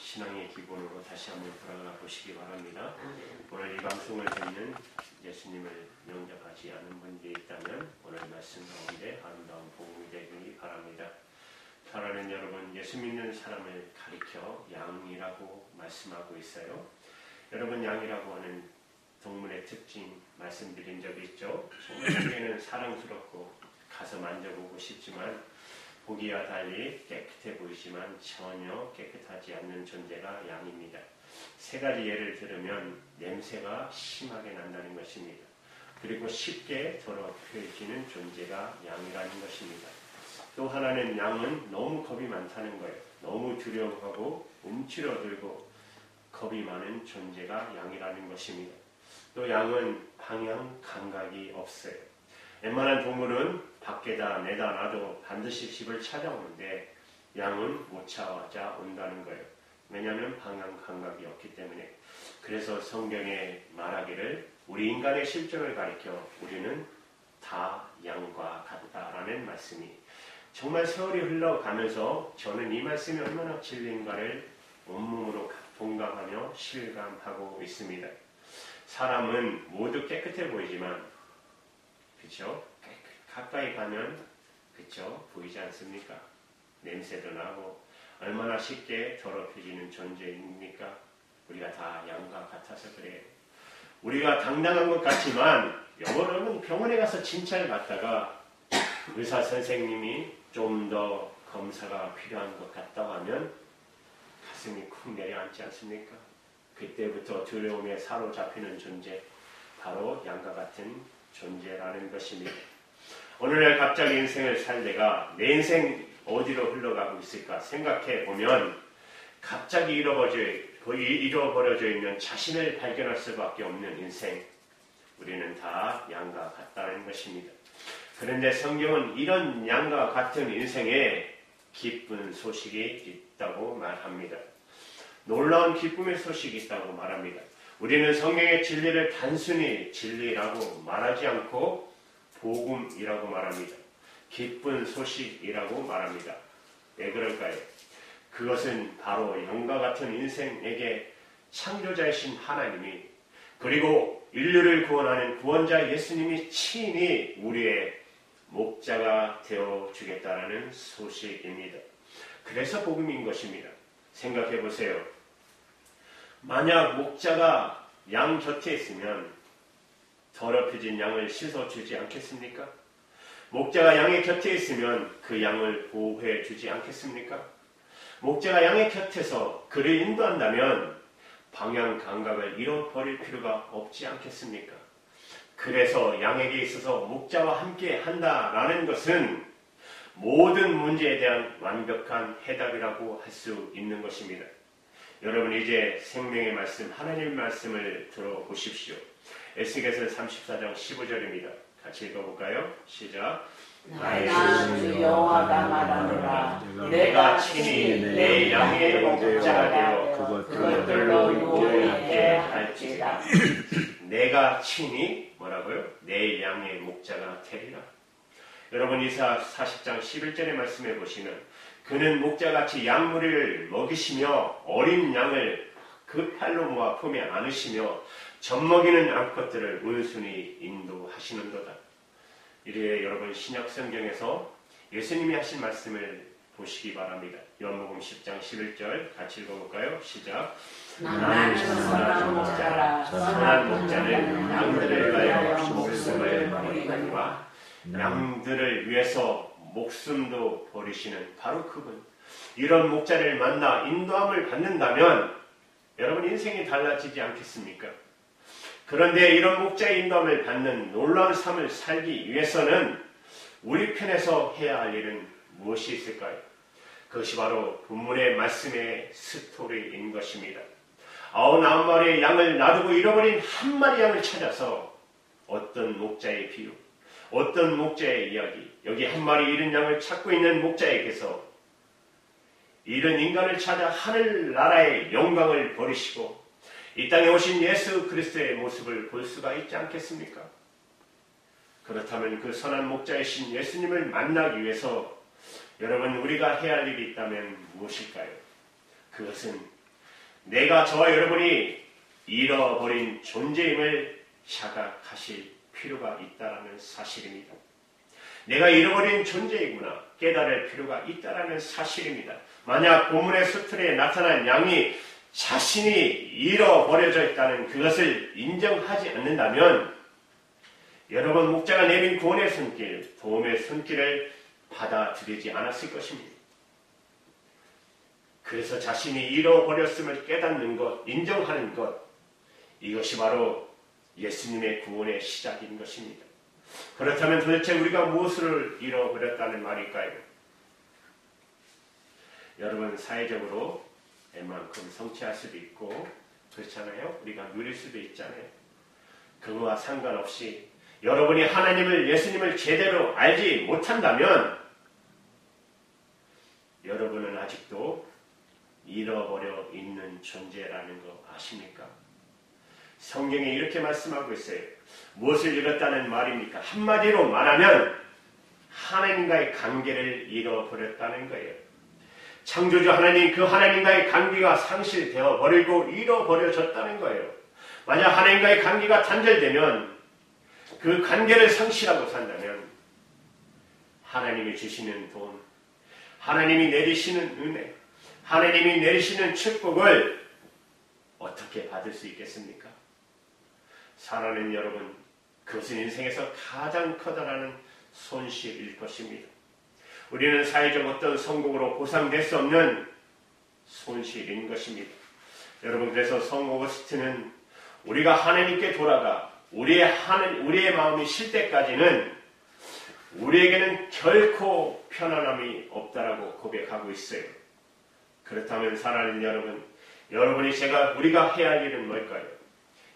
신앙의 기본으로 다시 한번 돌아가 보시기 바랍니다. 오늘 이 방송을 듣는 예수님을 영접하지 않은 분들이 있다면 오늘 말씀 가운데 아름다운 복음이 되기 바랍니다. 사랑하는 여러분, 예수 믿는 사람을 가리켜 양이라고 말씀하고 있어요. 여러분, 양이라고 하는 동물의 특징 말씀드린 적이 있죠. 소에는 사랑스럽고 가서 만져보고 싶지만 보기와 달리 깨끗해 보이지만 전혀 깨끗하지 않는 존재가 양입니다. 세 가지 예를 들으면 냄새가 심하게 난다는 것입니다. 그리고 쉽게 더럽혀지는 존재가 양이라는 것입니다. 또 하나는 양은 너무 겁이 많다는 거예요. 너무 두려워하고 움츠러들고 겁이 많은 존재가 양이라는 것입니다. 또 양은 방향 감각이 없어요. 웬만한 동물은 밖에다 내다 놔도 반드시 집을 찾아오는데 양은 못 찾아온다는 거예요. 왜냐하면 방향 감각이 없기 때문에. 그래서 성경에 말하기를 우리 인간의 실존을 가리켜 우리는 다 양과 같다라는 말씀이 정말 세월이 흘러가면서 저는 이 말씀이 얼마나 진리인가를 온몸으로 동감하며 실감하고 있습니다. 사람은 모두 깨끗해 보이지만 그렇죠? 가까이 가면 그렇죠? 보이지 않습니까? 냄새도 나고 얼마나 쉽게 더럽혀지는 존재입니까? 우리가 다 양과 같아서 그래요. 우리가 당당한 것 같지만 여러분 병원에 가서 진찰 받다가 의사 선생님이 좀 더 검사가 필요한 것 같다고 하면 가슴이 쿵 내려앉지 않습니까? 그때부터 두려움에 사로잡히는 존재, 바로 양과 같은 존재라는 것입니다. 오늘날 갑자기 인생을 살다가 내 인생 어디로 흘러가고 있을까 생각해 보면 갑자기 잃어버려져 있는 자신을 발견할 수밖에 없는 인생, 우리는 다 양과 같다는 것입니다. 그런데 성경은 이런 양과 같은 인생에 기쁜 소식이 있다고 말합니다. 놀라운 기쁨의 소식이 있다고 말합니다. 우리는 성경의 진리를 단순히 진리라고 말하지 않고 복음이라고 말합니다. 기쁜 소식이라고 말합니다. 왜 그럴까요? 그것은 바로 양과 같은 인생에게 창조자이신 하나님이 그리고 인류를 구원하는 구원자 예수님이 친히 우리의 목자가 되어주겠다라는 소식입니다. 그래서 복음인 것입니다. 생각해 보세요. 만약 목자가 양 곁에 있으면 더럽혀진 양을 씻어주지 않겠습니까? 목자가 양의 곁에 있으면 그 양을 보호해 주지 않겠습니까? 목자가 양의 곁에서 그를 인도한다면 방향 감각을 잃어버릴 필요가 없지 않겠습니까? 그래서 양에게 있어서 목자와 함께 한다라는 것은 모든 문제에 대한 완벽한 해답이라고 할 수 있는 것입니다. 여러분, 이제 생명의 말씀, 하나님의 말씀을 들어보십시오. 에스겔서 34장 15절입니다. 같이 읽어볼까요? 시작. 나의 주 여호와가 말하노라. 내가 친히 내 양의 목자가 되어 그것들로 유익하게 할지라. 내가 친히 뭐라고요? 내 양의 목자가 되리라. 여러분, 이사 40장 11절의 말씀에 보시면 그는 목자같이 양무리를 먹이시며 어린 양을 그 팔로 모아 품에 안으시며 젖먹이는 암컷들을 온순히 인도하시는도다. 이래 여러분, 신약 성경에서 예수님이 하신 말씀을 보시기 바랍니다. 요한복음 10장 11절 같이 읽어볼까요? 시작. 나는 선한 목자라. 선한 목자는 양들을 위하여 목숨을 버리거니와 양들을 위해서 목숨도 버리시는 바로 그분. 이런 목자를 만나 인도함을 받는다면 여러분 인생이 달라지지 않겠습니까? 그런데 이런 목자의 인도함을 받는 놀라운 삶을 살기 위해서는 우리 편에서 해야 할 일은 무엇이 있을까요? 그것이 바로 본문의 말씀의 스토리인 것입니다. 99마리의 양을 놔두고 잃어버린 한 마리 양을 찾아서 어떤 목자의 비유, 어떤 목자의 이야기, 여기 한 마리 잃은 양을 찾고 있는 목자에게서 잃은 인간을 찾아 하늘나라의 영광을 버리시고 이 땅에 오신 예수 그리스도의 모습을 볼 수가 있지 않겠습니까? 그렇다면 그 선한 목자이신 예수님을 만나기 위해서 여러분 우리가 해야 할 일이 있다면 무엇일까요? 그것은 내가 저와 여러분이 잃어버린 존재임을 자각하실 필요가 있다는 사실입니다. 내가 잃어버린 존재이구나 깨달을 필요가 있다는 사실입니다. 만약 본문의 스토리에 나타난 양이 자신이 잃어버려져 있다는 그것을 인정하지 않는다면 여러분 목자가 내민 구원의 손길, 도움의 손길을 받아들이지 않았을 것입니다. 그래서 자신이 잃어버렸음을 깨닫는 것, 인정하는 것, 이것이 바로 예수님의 구원의 시작인 것입니다. 그렇다면 도대체 우리가 무엇을 잃어버렸다는 말일까요? 여러분 사회적으로 웬만큼 성취할 수도 있고 그렇잖아요. 우리가 누릴 수도 있잖아요. 그거와 상관없이 여러분이 하나님을, 예수님을 제대로 알지 못한다면 여러분은 아직도 잃어버려 있는 존재라는 거 아십니까? 성경이 이렇게 말씀하고 있어요. 무엇을 잃었다는 말입니까? 한마디로 말하면 하나님과의 관계를 잃어버렸다는 거예요. 창조주 하나님, 그 하나님과의 관계가 상실되어 버리고 잃어버려졌다는 거예요. 만약 하나님과의 관계가 단절되면, 그 관계를 상실하고 산다면 하나님이 주시는 돈, 하나님이 내리시는 은혜, 하나님이 내리시는 축복을 어떻게 받을 수 있겠습니까? 사랑하는 여러분, 그것은 인생에서 가장 커다란 손실일 것입니다. 우리는 사회적 어떤 성공으로 보상될 수 없는 손실인 것입니다. 여러분, 그래서 성 오거스틴은 우리가 하나님께 돌아가 우리의 마음이 쉴 때까지는 우리에게는 결코 편안함이 없다라고 고백하고 있어요. 그렇다면 사랑하는 여러분, 우리가 해야 할 일은 뭘까요?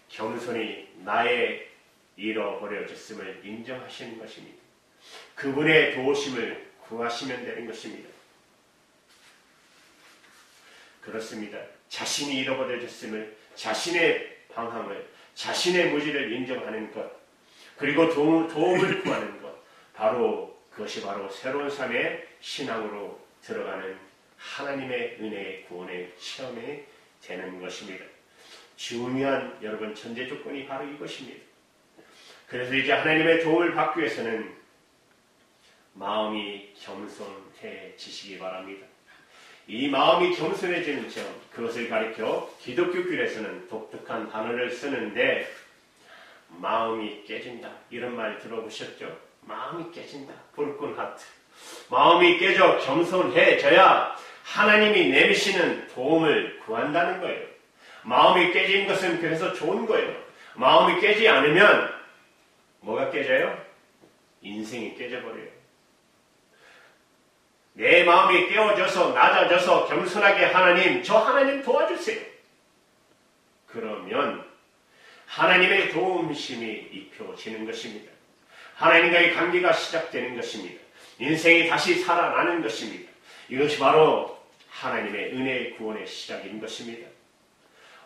겸손히 나의 잃어버려졌음을 인정하시는 것입니다. 그분의 도우심을 구하시면 되는 것입니다. 그렇습니다. 자신이 잃어버려졌음을, 자신의 방황을, 자신의 무지를 인정하는 것, 그리고 도움을 구하는 것, 그것이 바로 새로운 삶의 신앙으로 들어가는 하나님의 은혜의 구원의 체험이 되는 것입니다. 중요한 여러분 전제 조건이 바로 이것입니다. 그래서 이제 하나님의 도움을 받기 위해서는 마음이 겸손해지시기 바랍니다. 이 마음이 겸손해지는 점, 그것을 가리켜 기독교길에서는 독특한 단어를 쓰는데 마음이 깨진다, 이런 말 들어보셨죠? 마음이 깨진다, broken heart. 마음이 깨져 겸손해져야 하나님이 내리시는 도움을 구한다는 거예요. 마음이 깨진 것은 그래서 좋은 거예요. 마음이 깨지 않으면 뭐가 깨져요? 인생이 깨져버려요. 내 마음이 깨어져서 낮아져서 겸손하게 저 하나님 도와주세요. 그러면 하나님의 도움심이 입혀지는 것입니다. 하나님과의 관계가 시작되는 것입니다. 인생이 다시 살아나는 것입니다. 이것이 바로 하나님의 은혜의 구원의 시작인 것입니다.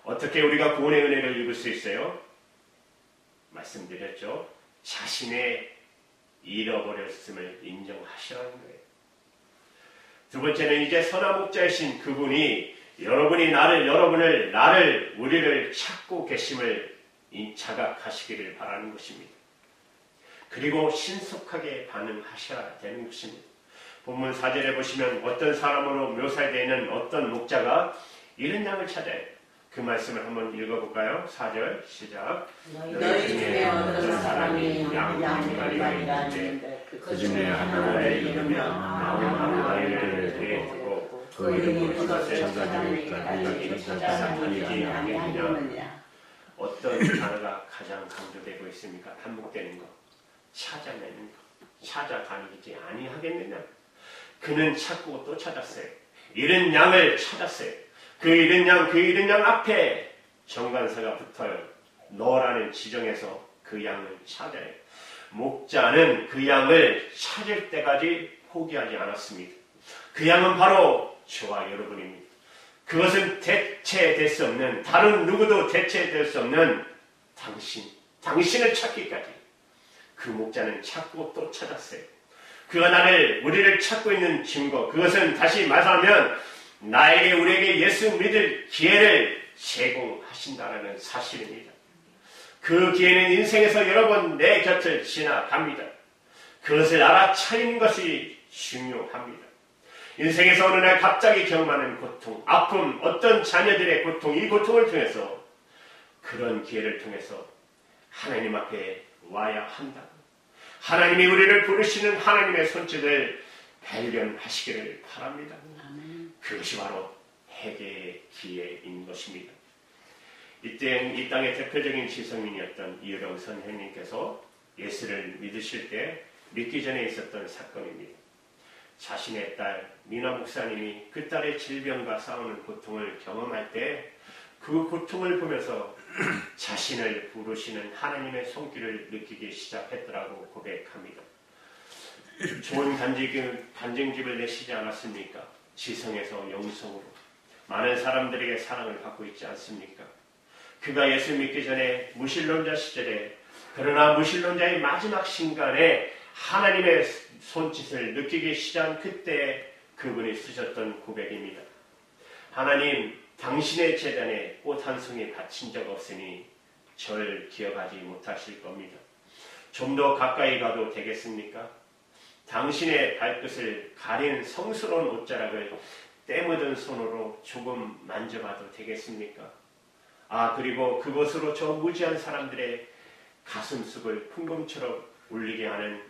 어떻게 우리가 구원의 은혜를 입을 수 있어요? 말씀드렸죠. 자신의 잃어버렸음을 인정하시라는 거예요. 두 번째는 이제 선한 목자이신 그분이 우리를 찾고 계심을 자각하시기를 바라는 것입니다. 그리고 신속하게 반응하셔야 되는 것입니다. 본문 4절에 보시면 어떤 사람으로 묘사되어 있는 어떤 목자가 잃은 양을 찾아요. 그 말씀을 한번 읽어볼까요? 4절 시작. 너희 중에 어떤 사람이 양이가 있는데 그 중에 하나를 잃으면 아무나를 두고 그 이름을 찾아주기까지 찾아다니지 아니하느냐. 어떤 단어가 가장 강조되고 있습니까? 반복되는 것, 찾아내는 것, 찾아다니지 아니하겠느냐. 그는 찾고 또 찾았어요. 잃은 양을 찾았어요. 그 잃은 양 앞에 정관사가 붙어요. 너라는 지정에서 그 양을 찾아요. 목자는 그 양을 찾을 때까지 포기하지 않았습니다. 그 양은 바로 저와 여러분입니다. 그것은 대체될 수 없는, 다른 누구도 대체될 수 없는 당신을 찾기까지 그 목자는 찾고 또 찾았어요. 그가 우리를 찾고 있는 증거, 그것은 다시 말하면 나에게 우리에게 예수 믿을 기회를 제공하신다는 사실입니다. 그 기회는 인생에서 여러 번 내 곁을 지나갑니다. 그것을 알아차리는 것이 중요합니다. 인생에서 어느 날 갑자기 경험하는 고통, 아픔, 어떤 자녀들의 고통, 이 고통을 통해서 그런 기회를 통해서 하나님 앞에 와야 한다. 하나님이 우리를 부르시는 하나님의 손짓을 발견하시기를 바랍니다. 그것이 바로 회개의 기회인 것입니다. 이때 이 땅의 대표적인 지성인이었던 이효령 선생님께서 예수를 믿으실 때 믿기 전에 있었던 사건입니다. 자신의 딸 미나 목사님이 그 딸의 질병과 싸우는 고통을 경험할 때 그 고통을 보면서 자신을 부르시는 하나님의 손길을 느끼기 시작했더라고 고백합니다. 좋은 간증집을 내시지 않았습니까? 지성에서 영성으로 많은 사람들에게 사랑을 받고 있지 않습니까? 그가 예수 믿기 전에 무신론자 시절에, 그러나 무신론자의 마지막 순간에 하나님의 손짓을 느끼기 시작한 그때 그분이 쓰셨던 고백입니다. 하나님, 당신의 제단에 꽃 한 송이 바친 적 없으니 절 기억하지 못하실 겁니다. 좀 더 가까이 가도 되겠습니까? 당신의 발끝을 가린 성스러운 옷자락을 때 묻은 손으로 조금 만져봐도 되겠습니까? 그리고 그곳으로 저 무지한 사람들의 가슴속을 풍금처럼 울리게 하는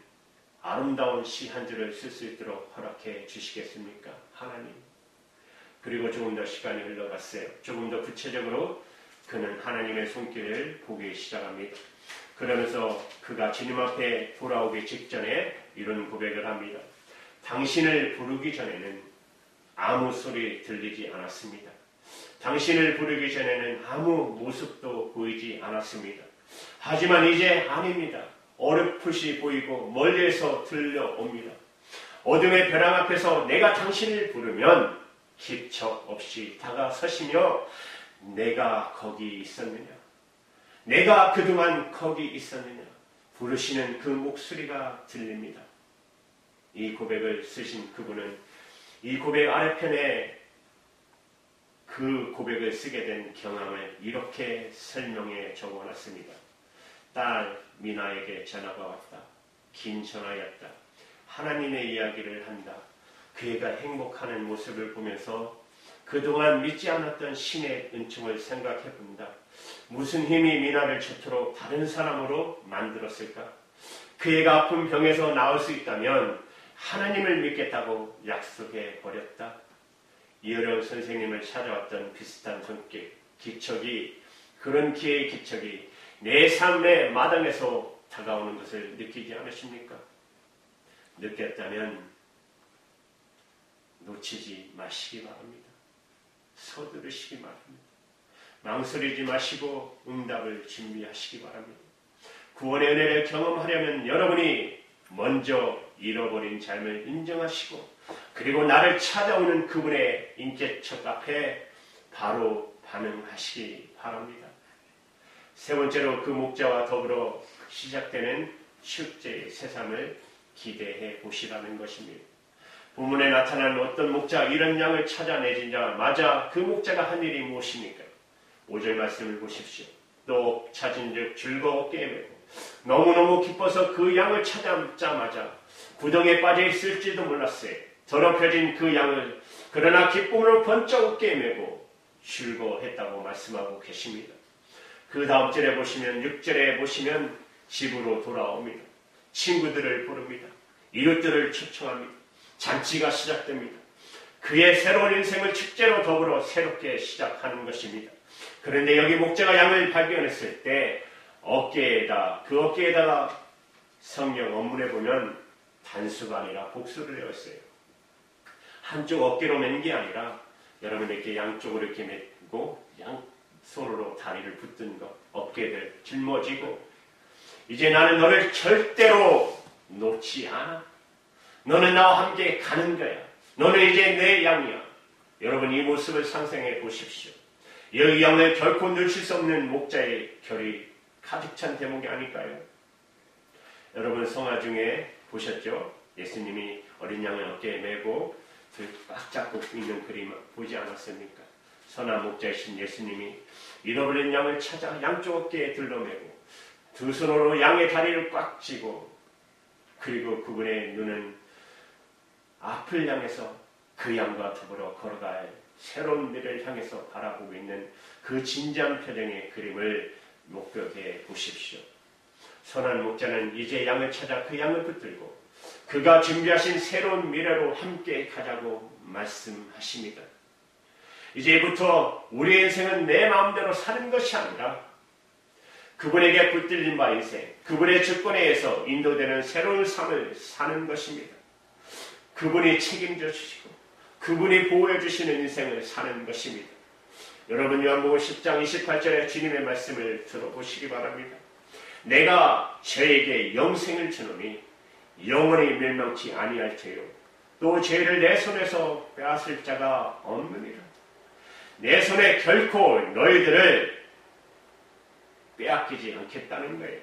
아름다운 시 한 줄을 쓸 수 있도록 허락해 주시겠습니까? 하나님. 그리고 조금 더 시간이 흘러갔어요. 조금 더 구체적으로 그는 하나님의 손길을 보기 시작합니다. 그러면서 그가 주님 앞에 돌아오기 직전에 이런 고백을 합니다. 당신을 부르기 전에는 아무 소리 들리지 않았습니다. 당신을 부르기 전에는 아무 모습도 보이지 않았습니다. 하지만 이제 아닙니다. 어렴풋이 보이고 멀리에서 들려옵니다. 어둠의 벼랑 앞에서 내가 당신을 부르면 기척 없이 다가서시며 내가 거기 있었느냐? 내가 그동안 거기 있었느냐? 부르시는 그 목소리가 들립니다. 이 고백을 쓰신 그분은 이 고백 아래편에 그 고백을 쓰게 된 경험을 이렇게 설명해 적어놨습니다. 딸 미나에게 전화가 왔다. 긴 전화였다. 하나님의 이야기를 한다. 그 애가 행복하는 모습을 보면서 그동안 믿지 않았던 신의 은총을 생각해 본다. 무슨 힘이 미나를 저토록 다른 사람으로 만들었을까? 그 애가 아픈 병에서 나을 수 있다면 하나님을 믿겠다고 약속해 버렸다. 이효령 선생님을 찾아왔던 비슷한 손길, 기척이, 그런 기회의 기척이 내 삶의 마당에서 다가오는 것을 느끼지 않으십니까? 느꼈다면 놓치지 마시기 바랍니다. 서두르시기 바랍니다. 망설이지 마시고 응답을 준비하시기 바랍니다. 구원의 은혜를 경험하려면 여러분이 먼저 잃어버린 삶을 인정하시고 그리고 나를 찾아오는 그분의 인격척 앞에 바로 반응하시기 바랍니다. 세 번째로 그 목자와 더불어 시작되는 축제의 새삼을 기대해 보시라는 것입니다. 본문에 나타난 어떤 목자 이런 양을 찾아내지자마자 그 목자가 한 일이 무엇입니까? 5절 말씀을 보십시오. 또 찾은즉 즐거웠게 메고 너무너무 기뻐서 그 양을 찾아자마자 구덩이에 빠져 있을지도 몰랐어요. 더럽혀진 그 양을 그러나 기쁨으로 번쩍 웃게 메고 즐거워했다고 말씀하고 계십니다. 그 다음 절에 보시면 6절에 보시면 집으로 돌아옵니다. 친구들을 부릅니다. 이웃들을 초청합니다. 잔치가 시작됩니다. 그의 새로운 인생을 축제로 더불어 새롭게 시작하는 것입니다. 그런데 여기 목자가 양을 발견했을 때 그 어깨에다가 성경 원문에 보면 단수가 아니라 복수를 외웠어요. 한쪽 어깨로 맨 게 아니라 여러분 이렇게 양쪽으로 이렇게 메고 양손으로 다리를 붙든 것, 어깨를 짊어지고 이제 나는 너를 절대로 놓지 않아. 너는 나와 함께 가는 거야. 너는 이제 내 양이야. 여러분 이 모습을 상상해 보십시오. 이 양을 결코 놓칠 수 없는 목자의 결이 가득 찬 대목이 아닐까요? 여러분 성화 중에 보셨죠? 예수님이 어린 양을 어깨에 메고 꽉 잡고 있는 그림 보지 않았습니까? 선한 목자이신 예수님이 잃어버린 양을 찾아 양쪽 어깨에 들러매고 두 손으로 양의 다리를 꽉 쥐고, 그리고 그분의 눈은 앞을 향해서 그 양과 더불어 걸어갈 새로운 미래를 향해서 바라보고 있는 그 진지한 표정의 그림을 목격해 보십시오. 선한 목자는 이제 양을 찾아 그 양을 붙들고 그가 준비하신 새로운 미래로 함께 가자고 말씀하십니다. 이제부터 우리의 인생은 내 마음대로 사는 것이 아니라 그분에게 붙들린 바 인생, 그분의 주권에 의해서 인도되는 새로운 삶을 사는 것입니다. 그분이 책임져 주시고 그분이 보호해 주시는 인생을 사는 것입니다. 여러분, 요한복음 10장 28절의 주님의 말씀을 들어보시기 바랍니다. 내가 저에게 영생을 주노니 영원히 멸망치 아니할 테요, 또 죄를 내 손에서 빼앗을 자가 없느니라. 내 손에 결코 너희들을 빼앗기지 않겠다는 거예요.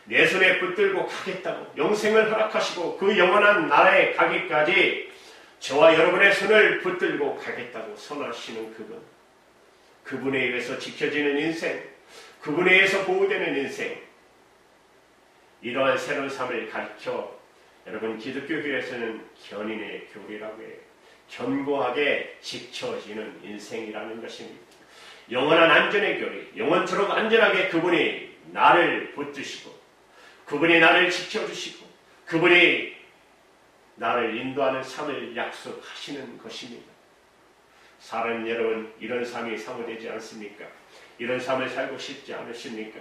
내 손에 붙들고 가겠다고, 영생을 허락하시고 그 영원한 나라에 가기까지 저와 여러분의 손을 붙들고 가겠다고 선하시는 그분, 그분에 의해서 지켜지는 인생, 그분에 의해서 보호되는 인생, 이러한 새로운 삶을 가르쳐 여러분 기독교교에서는 견인의 교리라고 해요. 견고하게 지켜지는 인생이라는 것입니다. 영원한 안전의 교리, 영원토록 안전하게 그분이 나를 붙드시고 그분이 나를 지켜주시고 그분이 나를 인도하는 삶을 약속하시는 것입니다. 사람 여러분, 이런 삶이 사모되지 않습니까? 이런 삶을 살고 싶지 않으십니까?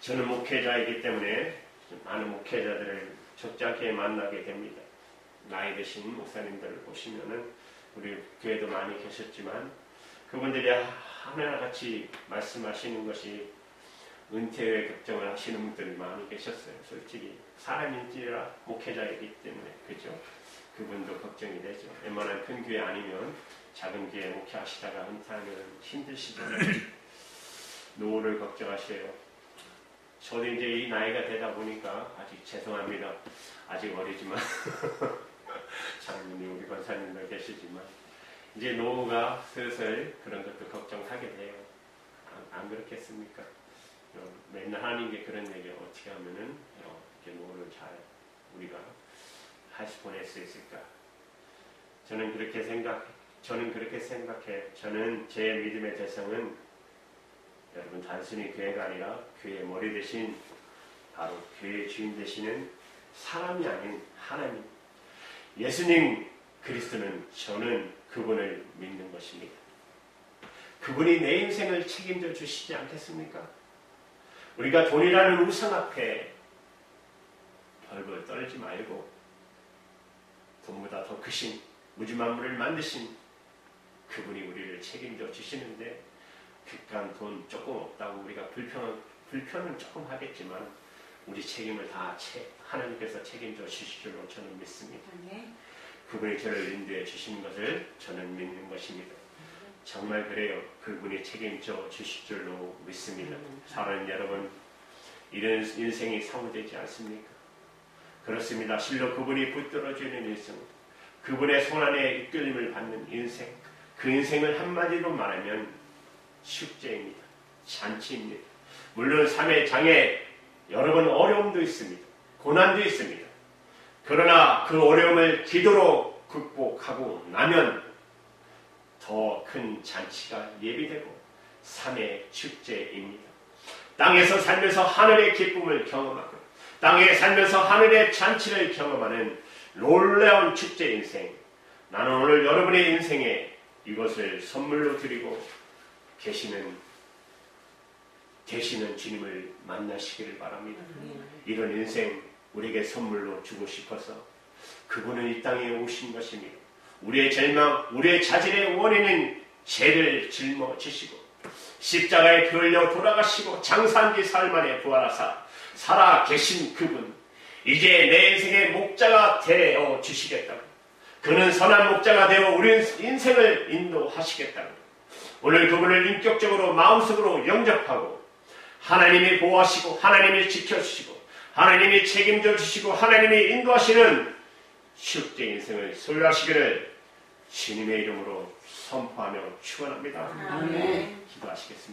저는 목회자이기 때문에 많은 목회자들을 적잖게 만나게 됩니다. 나이 드신 목사님들을 보시면은 우리 교회도 많이 계셨지만 그분들이 하나같이 말씀하시는 것이 은퇴 걱정을 하시는 분들이 많이 계셨어요. 솔직히 사람인지라 목회자이기 때문에, 그죠? 그분도 걱정이 되죠. 웬만한 큰 교회 아니면 작은 교회 목회하시다가 은퇴하면 힘드시잖아요. 노후를 걱정하셔요. 저도 이제 이 나이가 되다 보니까 아직 죄송합니다. 아직 어리지만 장로님, 우리 권사님도 계시지만 이제 노후가 슬슬 그런 것도 걱정하게 돼요. 안 그렇겠습니까? 맨날 하는 게 그런 얘기, 어떻게 하면은 이렇게 노후를 잘 우리가 보낼 수 있을까? 저는 그렇게 생각해. 저는 제 믿음의 대상은 여러분 단순히 교회가 아니라 교회의 머리 대신 바로 교회의 주인 되시는 사람이 아닌 하나님, 예수님 그리스도는, 저는 그분을 믿는 것입니다. 그분이 내 인생을 책임져 주시지 않겠습니까? 우리가 돈이라는 우상 앞에 벌벌 떨지 말고 돈보다 더 크신 무지만물을 만드신 그분이 우리를 책임져 주시는데, 그깟 돈 조금 없다고 우리가 불편은 조금 하겠지만 우리 책임을 다 하나님께서 책임져 주실 줄로 저는 믿습니다. 그분이 저를 인도해 주신 것을 저는 믿는 것입니다. 정말 그래요. 그분이 책임져 주실 줄로 믿습니다. 사랑하는 여러분, 이런 인생이 사모되지 않습니까? 그렇습니다. 실로 그분이 붙들어주는 인생, 그분의 손안에 이끌림을 받는 인생, 그 인생을 한마디로 말하면 축제입니다. 잔치입니다. 물론 삶의 장에 여러 번 어려움도 있습니다. 고난도 있습니다. 그러나 그 어려움을 기도로 극복하고 나면 더 큰 잔치가 예비되고 삶의 축제입니다. 땅에서 살면서 하늘의 기쁨을 경험하고 땅에 살면서 하늘의 잔치를 경험하는 놀라운 축제 인생, 나는 오늘 여러분의 인생에 이것을 선물로 드리고 되시는 주님을 만나시기를 바랍니다. 이런 인생 우리에게 선물로 주고 싶어서 그분은 이 땅에 오신 것입니다. 우리의 절망, 우리의 자질의 원인은 죄를 짊어지시고 십자가에 피 흘려 돌아가시고 장사한 지 사흘 만에 부활하사 살아 계신 그분, 이제 내 인생의 목자가 되어 주시겠다고, 그는 선한 목자가 되어 우리 인생을 인도하시겠다고, 오늘 그분을 인격적으로 마음속으로 영접하고 하나님이 보호하시고 하나님이 지켜주시고 하나님이 책임져 주시고 하나님이 인도하시는 실제 인생을 소유하시기를 주님의 이름으로 선포하며 축원합니다. 아멘. 기도하시겠습니다.